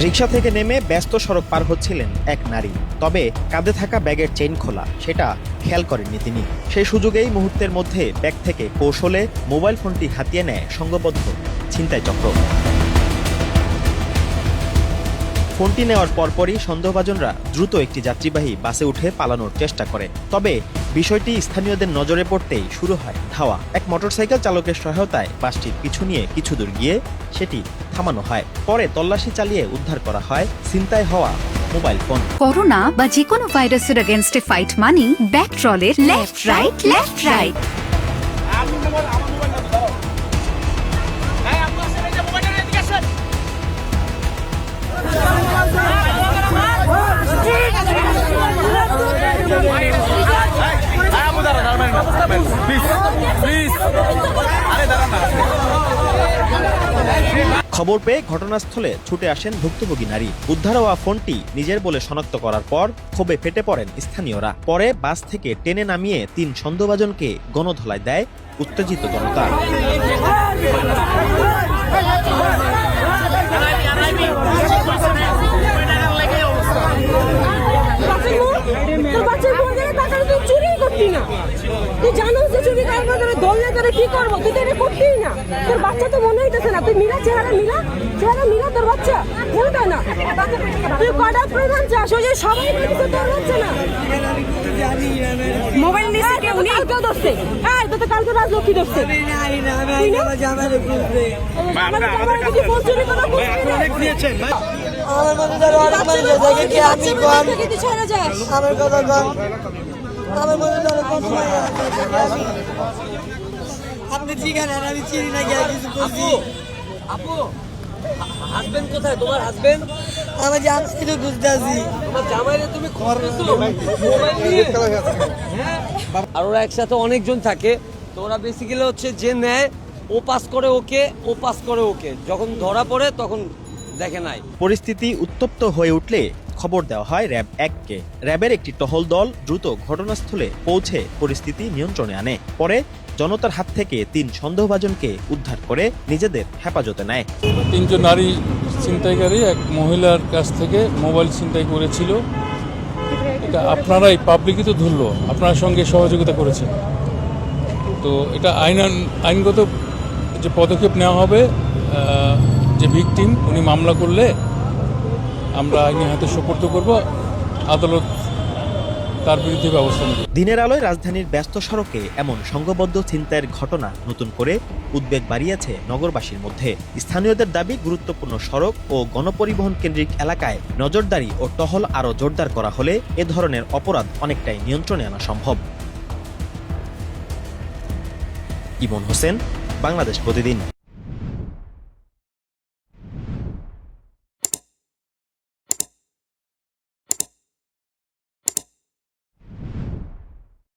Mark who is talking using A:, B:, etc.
A: রিকশা থেকে নেমে ব্যস্ত সড়ক পার হচ্ছিলেন এক নারী, তবে কাঁধে থাকা ব্যাগের চেইন খোলা, সেটা খেয়াল করেননি তিনি। সেই সুযোগেই মুহূর্তের মধ্যে ব্যাগ থেকে কৌশলে মোবাইল ফোনটি হাতিয়ে নেয় সংঘবদ্ধ ছিনতাই চক্র। ফোনটি নেওয়ার পরপরই সন্দেহভাজনরা দ্রুত একটি যাত্রীবাহী বাসে উঠে পালানোর চেষ্টা করে। তবে বিষয়টি স্থানীয়দের নজরে পড়তেই শুরু হয় ধাওয়া। এক মোটরসাইকেল চালকের সহায়তায় বাসটির পিছু নিয়ে কিছু দূর গিয়ে সেটি থামানো হয়। পরে তল্লাশি চালিয়ে উদ্ধার করা হয় ছিনতাই হওয়া মোবাইল ফোন।
B: করোনা বা যে কোনো ভাইরাসের এগেইনস্টে ফাইট মানি ব্যাকট্রলের লেফট রাইট লেফট রাইট।
A: খবর পেয়ে ঘটনাস্থলে ছুটে আসেন ভুক্তভোগী নারী। উদ্ধার হওয়া ফোনটি নিজের বলে শনাক্ত করার পর ক্ষোভে ফেটে পড়েন স্থানীয়রা। পরে বাস থেকে টেনে নামিয়ে ৩ সন্দেহভাজনকে গণধোলায় দেয় উত্তেজিত জনতা।
C: তুই জানোস যে চুরি কারবার করে ধরলে তোরে কি করবো? তুই তো এটা করতেই না। তোর বাচ্চা তো মনে হইতেছে না। তুই মিলা চেহারা মিলা তোর বাচ্চা মনে হয় না। তুই কটা প্রধান চাস ওই যে সবাই বলতেছে তোর বাচ্চা না। মোবাইল নিয়ে কেউ কালকেও ধরছে। হ্যাঁ তো কালকে রাজলক্ষ্মী ধরছে।
D: আপনি ঠিকানা আমি চিনি না কিছু করছি। আপু হাজবেন্ড কোথায়? তোমার হাজবেন্ড? আমার জামাই তো বুঝতে আছি। তোমার জামাইরে তুমি আর ওরা একসাথে অনেকজন থাকে, তো ওরা বেসিক্যালি হচ্ছে যে নেয় ও পাস করে ওকে, যখন ধরা পড়ে তখন দেখে নাই।
A: পরিস্থিতি উত্তপ্ত হয়ে উঠলে খবর দেওয়া হয় র‍্যাব ১-কে। র্যাবের একটি টহল দল দ্রুত ঘটনাস্থলে পৌঁছে পরিস্থিতি নিয়ন্ত্রণে আনে। পরে জনতার হাত থেকে ৩ সন্দেহভাজনকে উদ্ধার করে নিজেদের হেফাজতে নেয়।
E: ৩ জন নারী ছিনতাইকারী এক মহিলার কাছ থেকে মোবাইল ছিনতাই করেছিল। এটা আপনারাই পাবলিকই তো ধরলো, আপনার সঙ্গে সহযোগিতা করেছেন। তো এটা আইনগত যে পদক্ষেপ নেওয়া হবে, যে ভিকটিম উনি মামলা করলে আমরা আইনের হাতে সোপর্দ করব, আদালত তার বিরুদ্ধে ব্যবস্থা নেবে।
A: দিনের আলোয় রাজধানীর ব্যস্ত সড়কে এমন সংঘবদ্ধ ছিনতাইয়ের ঘটনা নতুন করে উদ্বেগ বাড়িয়েছে নগরবাসীর মধ্যে। স্থানীয়দের দাবি, গুরুত্বপূর্ণ সড়ক ও গণপরিবহন কেন্দ্রিক এলাকায় নজরদারি ও টহল আরও জোরদার করা হলে এ ধরনের অপরাধ অনেকটাই নিয়ন্ত্রণে আনা সম্ভব। ইমন হোসেন, বাংলাদেশ প্রতিদিন।